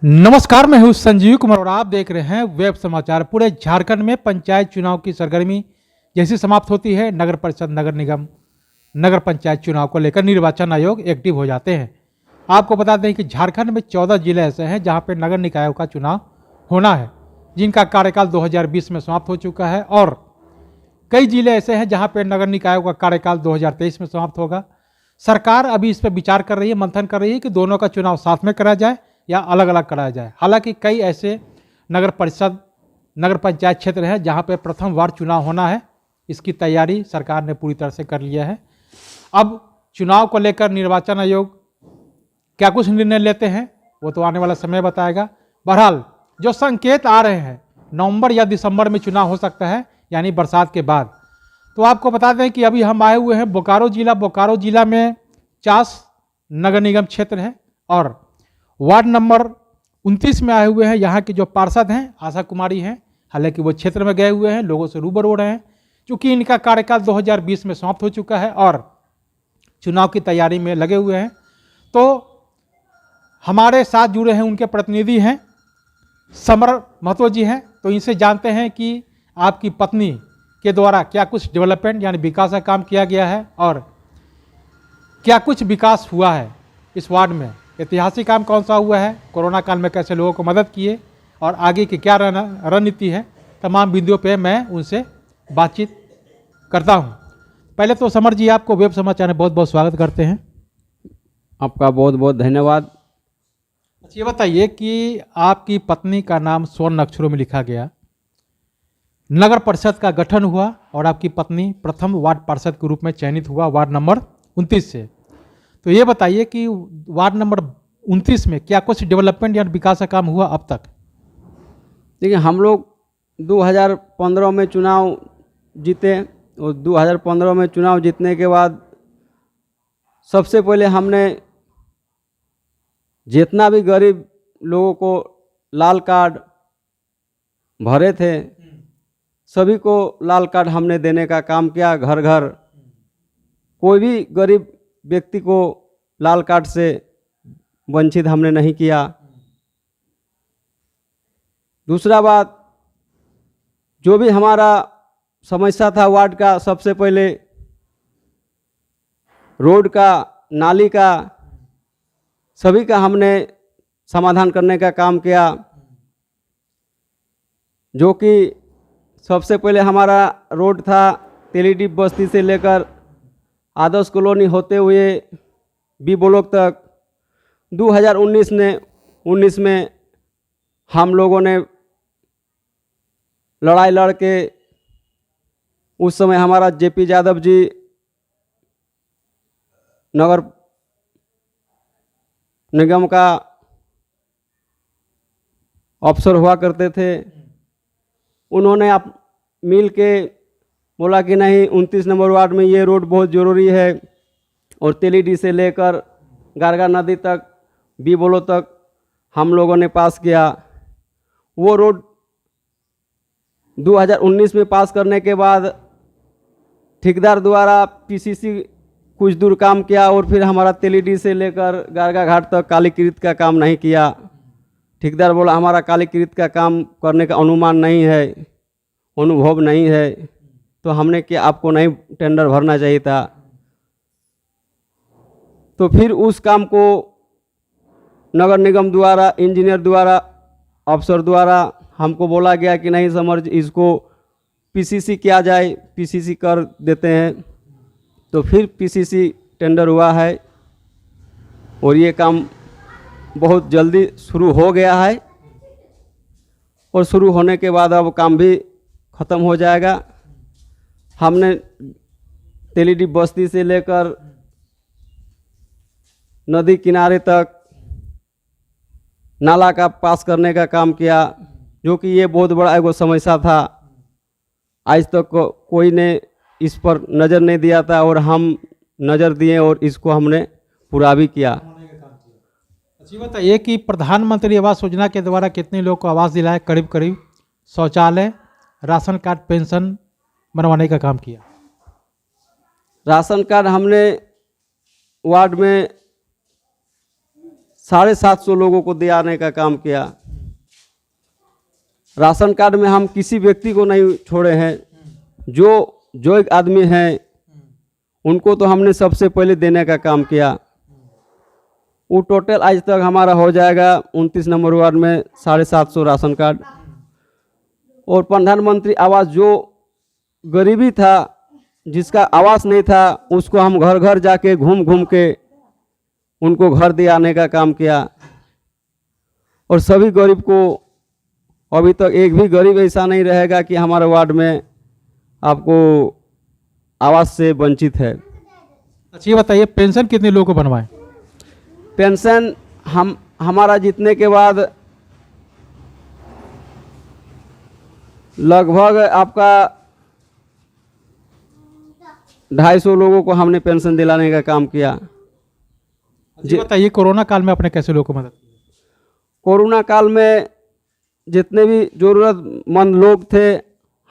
नमस्कार, मैं हूं संजीव कुमार और आप देख रहे हैं वेब समाचार। पूरे झारखंड में पंचायत चुनाव की सरगर्मी जैसी समाप्त होती है, नगर परिषद, नगर निगम, नगर पंचायत चुनाव को लेकर निर्वाचन आयोग एक्टिव हो जाते हैं। आपको बता दें कि झारखंड में 14 जिले ऐसे हैं जहां पर नगर निकायों का चुनाव होना है, जिनका कार्यकाल 2020 में समाप्त हो चुका है, और कई जिले ऐसे हैं जहाँ पर नगर निकायों का कार्यकाल 2023 में समाप्त होगा। सरकार अभी इस पर विचार कर रही है, मंथन कर रही है कि दोनों का चुनाव साथ में कराया जाए या अलग अलग कराया जाए। हालांकि कई ऐसे नगर परिषद, नगर पंचायत क्षेत्र हैं जहां पर प्रथम बार चुनाव होना है। इसकी तैयारी सरकार ने पूरी तरह से कर लिया है। अब चुनाव को लेकर निर्वाचन आयोग क्या कुछ निर्णय लेते हैं वो तो आने वाला समय बताएगा। बहरहाल जो संकेत आ रहे हैं, नवंबर या दिसंबर में चुनाव हो सकता है, यानी बरसात के बाद। तो आपको बता दें कि अभी हम आए हुए हैं बोकारो जिला। बोकारो जिला में 50 नगर निगम क्षेत्र है और वार्ड नंबर 29 में आए हुए हैं। यहाँ के जो पार्षद हैं आशा कुमारी हैं, हालांकि वो क्षेत्र में गए हुए हैं, लोगों से रूबरू हो रहे हैं, क्योंकि इनका कार्यकाल 2020 में समाप्त हो चुका है और चुनाव की तैयारी में लगे हुए हैं। तो हमारे साथ जुड़े हैं उनके प्रतिनिधि हैं, समर महतो जी हैं। तो इनसे जानते हैं कि आपकी पत्नी के द्वारा क्या कुछ डेवलपमेंट यानी विकास का काम किया गया है और क्या कुछ विकास हुआ है इस वार्ड में। ऐतिहासिक काम कौन सा हुआ है, कोरोना काल में कैसे लोगों को मदद किए और आगे की क्या रणनीति है, तमाम बिंदुओं पे मैं उनसे बातचीत करता हूं। पहले तो समर जी, आपको वेब समाचार में बहुत बहुत स्वागत करते हैं। आपका बहुत बहुत धन्यवाद। अच्छा, ये बताइए कि आपकी पत्नी का नाम स्वर्ण अक्षरों में लिखा गया, नगर परिषद का गठन हुआ और आपकी पत्नी प्रथम वार्ड पार्षद के रूप में चयनित हुआ वार्ड नंबर 29 से। तो ये बताइए कि वार्ड नंबर 29 में क्या कुछ डेवलपमेंट या विकास का काम हुआ अब तक? देखिए, हम लोग 2015 में चुनाव जीते और 2015 में चुनाव जीतने के बाद सबसे पहले हमने जितना भी गरीब लोगों को लाल कार्ड भरे थे सभी को लाल कार्ड हमने देने का काम किया। घर घर कोई भी गरीब व्यक्ति को लाल कार्ड से वंचित हमने नहीं किया। दूसरा बात, जो भी हमारा समस्या था वार्ड का, सबसे पहले रोड का, नाली का, सभी का हमने समाधान करने का काम किया। जो कि सबसे पहले हमारा रोड था तेलीडीप बस्ती से लेकर आदर्श कॉलोनी होते हुए बी ब्लॉक तक। 2019 में हम लोगों ने लड़ाई लड़ के, उस समय हमारा जेपी यादव जी नगर निगम का अफसर हुआ करते थे, उन्होंने आप मिल के बोला कि नहीं, 29 नंबर वार्ड में ये रोड बहुत ज़रूरी है और तेलीडी से लेकर गारगा नदी तक, बी बोलो तक हम लोगों ने पास किया। वो रोड 2019 में पास करने के बाद ठेकेदार द्वारा पीसीसी कुछ दूर काम किया और फिर हमारा तेलीडी से लेकर गारगा घाट तक कालीकृत का काम नहीं किया। ठेकेदार बोला हमारा कालीकृत का काम करने का अनुमान नहीं है, अनुभव नहीं है। तो हमने कि आपको नहीं टेंडर भरना चाहिए था। तो फिर उस काम को नगर निगम द्वारा, इंजीनियर द्वारा, अफसर द्वारा हमको बोला गया कि नहीं समर, इसको पीसीसी किया जाए, पीसीसी कर देते हैं। तो फिर पीसीसी टेंडर हुआ है और ये काम बहुत जल्दी शुरू हो गया है और शुरू होने के बाद अब काम भी ख़त्म हो जाएगा। हमने तेलीडी बस्ती से लेकर नदी किनारे तक नाला का पास करने का काम किया, जो कि ये बहुत बड़ा एगो समस्या था। आज तक कोई ने इस पर नज़र नहीं दिया था और हम नज़र दिए और इसको हमने पूरा भी किया। अच्छी बताइए कि प्रधानमंत्री आवास योजना के द्वारा कितने लोगों को आवास दिलाए? करीब करीब शौचालय, राशन कार्ड, पेंशन बनवाने का काम किया। राशन कार्ड हमने वार्ड में 750 लोगों को दिलाने का काम किया। राशन कार्ड में हम किसी व्यक्ति को नहीं छोड़े हैं। जो एक आदमी हैं उनको तो हमने सबसे पहले देने का काम किया। वो टोटल आज तक हमारा हो जाएगा 29 नंबर वार्ड में 750 राशन कार्ड। और प्रधानमंत्री आवास, जो गरीबी था, जिसका आवास नहीं था, उसको हम घर घर जाके घूम घूम के उनको घर दिलाने का काम किया। और सभी गरीब को, अभी तक एक भी गरीब ऐसा नहीं रहेगा कि हमारे वार्ड में आपको आवास से वंचित है। अच्छा ये बताइए, पेंशन कितने लोगों को बनवाएं? पेंशन हमारा जीतने के बाद लगभग आपका 250 लोगों को हमने पेंशन दिलाने का काम किया। जी बताइए, कोरोना काल में आपने कैसे लोगों को मदद की? कोरोना काल में जितने भी ज़रूरतमंद लोग थे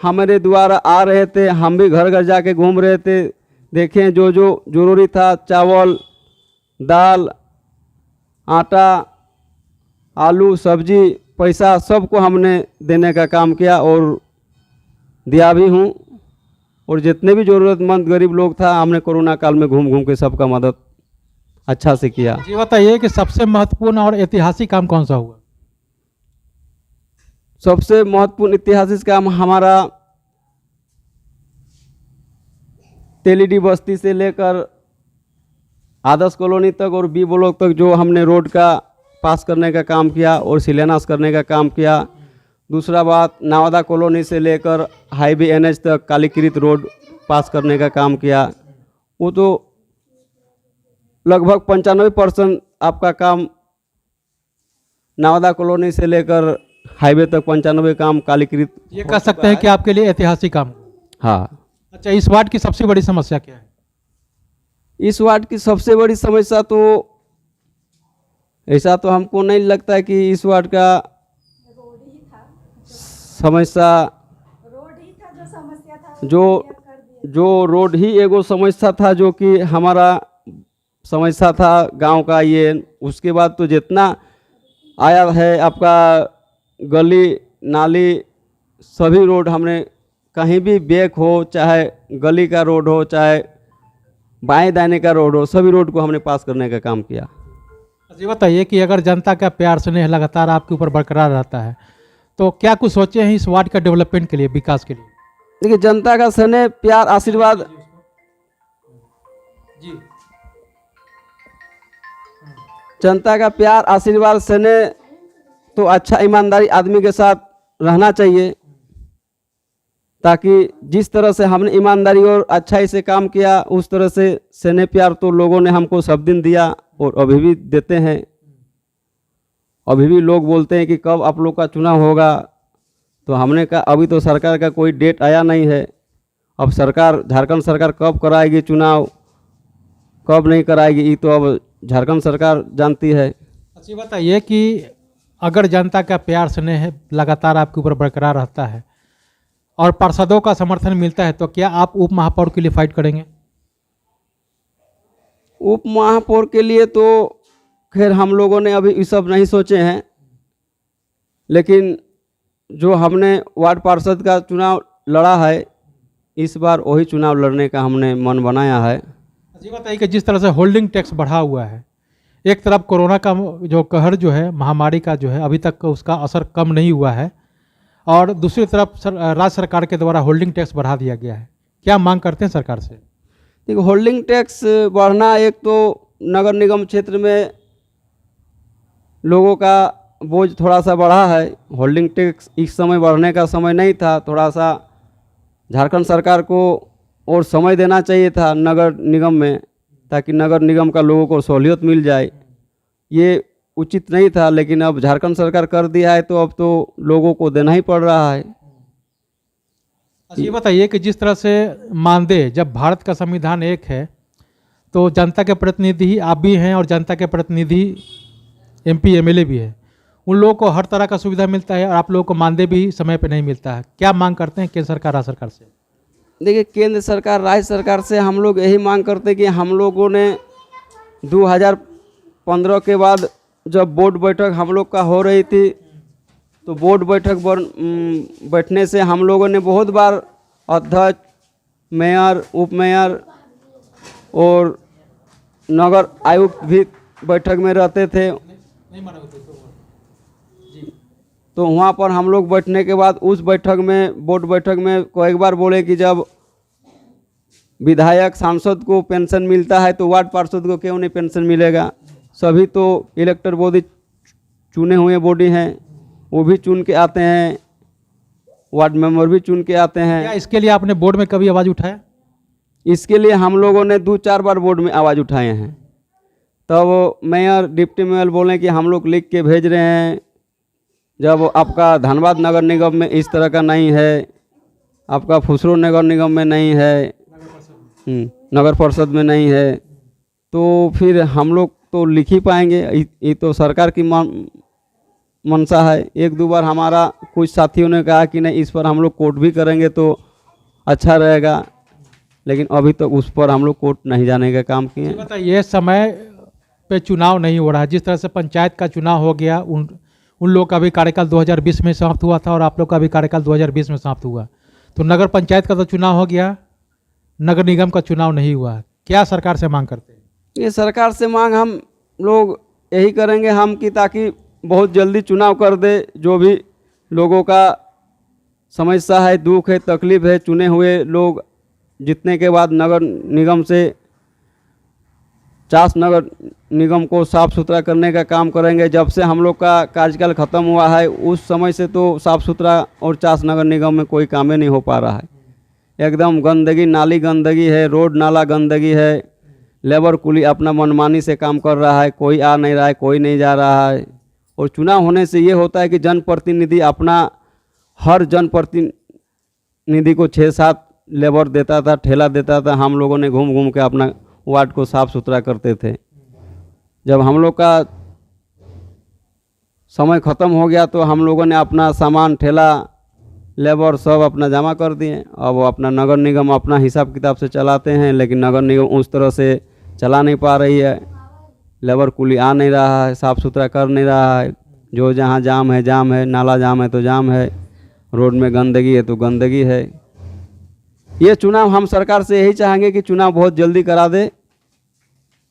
हमारे द्वारा आ रहे थे, हम भी घर घर जाके घूम रहे थे। देखें जो जो ज़रूरी था, चावल, दाल, आटा, आलू, सब्जी, पैसा, सबको हमने देने का काम किया और दिया भी हूँ। और जितने भी ज़रूरतमंद गरीब लोग था, हमने कोरोना काल में घूम घूम के सबका मदद अच्छा से किया। ये बताइए कि सबसे महत्वपूर्ण और ऐतिहासिक काम कौन सा हुआ? सबसे महत्वपूर्ण ऐतिहासिक काम हमारा तेलीडी बस्ती से लेकर आदर्श कॉलोनी तक और बी ब्लॉक तक जो हमने रोड का पास करने का काम किया और शिलान्यास करने का काम किया। दूसरा बात, नवादा कॉलोनी से लेकर हाईवे एनएच तक कालीकृत रोड पास करने का काम किया। वो तो लगभग 95% आपका काम नवादा कॉलोनी से लेकर हाईवे तक 95 काम कालीकृत। ये कह सकते हैं कि आपके लिए ऐतिहासिक काम हुआ। हाँ। अच्छा, इस वार्ड की सबसे बड़ी समस्या क्या है? इस वार्ड की सबसे बड़ी समस्या तो ऐसा तो हमको नहीं लगता है कि इस वार्ड का समस्या जो रोड ही एगो समस्या था, जो कि हमारा समस्या था गांव का। ये उसके बाद तो जितना आया है आपका गली नाली सभी रोड हमने, कहीं भी बेक हो, चाहे गली का रोड हो, चाहे बाएं दाएं का रोड हो, सभी रोड को हमने पास करने का काम किया। ये बताइए कि अगर जनता का प्यार स्नेह लगातार आपके ऊपर बरकरार रहता है तो क्या कुछ सोचे हैं इस वार्ड का डेवलपमेंट के लिए, विकास के लिए? देखिए, जनता का स्नेह प्यार आशीर्वाद, जनता का प्यार आशीर्वाद स्नेह तो अच्छा ईमानदारी आदमी के साथ रहना चाहिए, ताकि जिस तरह से हमने ईमानदारी और अच्छाई से काम किया उस तरह से स्नेह प्यार तो लोगों ने हमको सब दिन दिया और अभी भी देते हैं। अभी भी लोग बोलते हैं कि कब आप लोग का चुनाव होगा, तो हमने कहा अभी तो सरकार का कोई डेट आया नहीं है। अब सरकार, झारखंड सरकार कब कराएगी चुनाव, कब नहीं कराएगी, ये तो अब झारखंड सरकार जानती है। अच्छी बताइए कि अगर जनता का प्यार स्नेह लगातार आपके ऊपर बरकरार रहता है और पार्षदों का समर्थन मिलता है तो क्या आप उप महापौर के लिए फाइट करेंगे? उप महापौर के लिए तो खैर हम लोगों ने अभी ये सब नहीं सोचे हैं, लेकिन जो हमने वार्ड पार्षद का चुनाव लड़ा है, इस बार वही चुनाव लड़ने का हमने मन बनाया है। जी बताइए कि जिस तरह से होल्डिंग टैक्स बढ़ा हुआ है, एक तरफ कोरोना का जो कहर जो है, महामारी का जो है, अभी तक उसका असर कम नहीं हुआ है, और दूसरी तरफ राज्य सरकार के द्वारा होल्डिंग टैक्स बढ़ा दिया गया है। क्या मांग करते हैं सरकार से? देखो, होल्डिंग टैक्स बढ़ना, एक तो नगर निगम क्षेत्र में लोगों का बोझ थोड़ा सा बढ़ा है। होल्डिंग टैक्स इस समय बढ़ने का समय नहीं था, थोड़ा सा झारखंड सरकार को और समय देना चाहिए था नगर निगम में, ताकि नगर निगम का लोगों को सहूलियत मिल जाए। ये उचित नहीं था, लेकिन अब झारखंड सरकार कर दिया है तो अब तो लोगों को देना ही पड़ रहा है। ये बताइए कि जिस तरह से मानदेय, जब भारत का संविधान एक है तो जनता के प्रतिनिधि ही आप भी हैं और जनता के प्रतिनिधि एमपी एमएलए भी है, उन लोगों को हर तरह का सुविधा मिलता है और आप लोगों को मानदेय भी समय पे नहीं मिलता है। क्या मांग करते हैं केंद्र सरकार, राज्य सरकार से? देखिए, केंद्र सरकार, राज्य सरकार से हम लोग यही मांग करते हैं कि हम लोगों ने 2015 के बाद जब बोर्ड बैठक हम लोग का हो रही थी तो बोर्ड बैठक बैठने से हम लोगों ने बहुत बार अध्यक्ष, मेयर, उप मेयर और नगर आयुक्त भी बैठक में रहते थे। तो वहाँ पर हम लोग बैठने के बाद उस बैठक में, बोर्ड बैठक में कई बार बोले कि जब विधायक सांसद को पेंशन मिलता है तो वार्ड पार्षद को क्यों नहीं पेंशन मिलेगा। सभी तो इलेक्टर बॉडी चुने हुए बॉडी हैं, वो भी चुन के आते हैं, वार्ड मेंबर भी चुन के आते हैं। क्या इसके लिए आपने बोर्ड में कभी आवाज़ उठाया? इसके लिए हम लोगों ने 2-4 बार बोर्ड में आवाज़ उठाए हैं। तब मेयर, डिप्टी मेयर बोले कि हम लोग लिख के भेज रहे हैं, जब आपका धनबाद नगर निगम में इस तरह का नहीं है, आपका फुसरो नगर निगम में नहीं है, नगर परिषद में नहीं है, तो फिर हम लोग तो लिख ही पाएंगे। ये तो सरकार की मंशा है। 1-2 बार हमारा कुछ साथियों ने कहा कि नहीं, इस पर हम लोग कोर्ट भी करेंगे तो अच्छा रहेगा, लेकिन अभी तक तो उस पर हम लोग कोर्ट नहीं जाने का काम किए। बताइए, समय पे चुनाव नहीं हो रहा, जिस तरह से पंचायत का चुनाव हो गया, उन लोग का भी कार्यकाल 2020 में समाप्त हुआ था और आप लोग का भी कार्यकाल 2020 में समाप्त हुआ, तो नगर पंचायत का तो चुनाव हो गया, नगर निगम का चुनाव नहीं हुआ। क्या सरकार से मांग करते हैं? ये सरकार से मांग हम लोग यही करेंगे हम कि ताकि बहुत जल्दी चुनाव कर दे। जो भी लोगों का समस्या है, दुख है, तकलीफ है, चुने हुए लोग जीतने के बाद नगर निगम से चास नगर निगम को साफ़ सुथरा करने का काम करेंगे। जब से हम लोग का कार्यकाल ख़त्म हुआ है उस समय से तो साफ़ सुथरा और चास नगर निगम में कोई काम ही नहीं हो पा रहा है। एकदम गंदगी, नाली गंदगी है, रोड नाला गंदगी है, लेबर कुली अपना मनमानी से काम कर रहा है, कोई आ नहीं रहा है, कोई नहीं जा रहा है। और चुनाव होने से ये होता है कि जनप्रतिनिधि अपना हर जनप्रतिनिधि को 6-7 लेबर देता था, ठेला देता था। हम लोगों ने घूम घूम के अपना वार्ड को साफ़ सुथरा करते थे। जब हम लोग का समय ख़त्म हो गया तो हम लोगों ने अपना सामान, ठेला, लेबर सब अपना जमा कर दिए। अब वो अपना नगर निगम अपना हिसाब किताब से चलाते हैं, लेकिन नगर निगम उस तरह से चला नहीं पा रही है। लेबर कुली आ नहीं रहा है, साफ़ सुथरा कर नहीं रहा है। जो जहाँ जाम है जाम है, नाला जाम है तो जाम है, रोड में गंदगी है तो गंदगी है। ये चुनाव हम सरकार से यही चाहेंगे कि चुनाव बहुत जल्दी करा दे।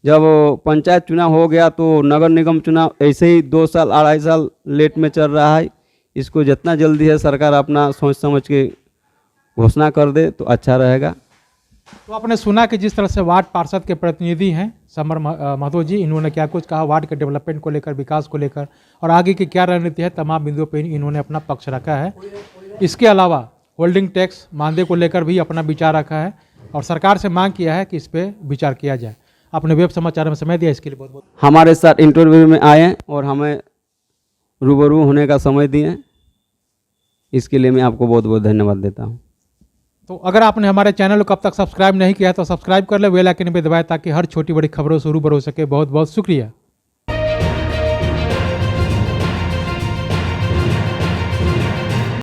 जब पंचायत चुनाव हो गया तो नगर निगम चुनाव ऐसे ही 2 साल 2.5 साल लेट में चल रहा है। इसको जितना जल्दी है सरकार अपना सोच समझ के घोषणा कर दे तो अच्छा रहेगा। तो आपने सुना कि जिस तरह से वार्ड पार्षद के प्रतिनिधि हैं समर महतो जी, इन्होंने क्या कुछ कहा वार्ड के डेवलपमेंट को लेकर, विकास को लेकर और आगे की क्या रणनीति है, तमाम बिंदुओं पर इन्होंने अपना पक्ष रखा है। इसके अलावा होल्डिंग टैक्स मानदेय को लेकर भी अपना विचार रखा है और सरकार से मांग किया है कि इस पर विचार किया जाए। आपने वेब समाचार में समय दिया, इसके लिए बहुत बहुत हमारे साथ इंटरव्यू में आए और हमें रूबरू होने का समय दिए, इसके लिए मैं आपको बहुत बहुत धन्यवाद देता हूँ। तो अगर आपने हमारे चैनल को अब तक सब्सक्राइब नहीं किया तो सब्सक्राइब कर ले, बेल आइकन पे दबाएं ताकि हर छोटी बड़ी खबरों से रूबरू हो सके। बहुत बहुत शुक्रिया।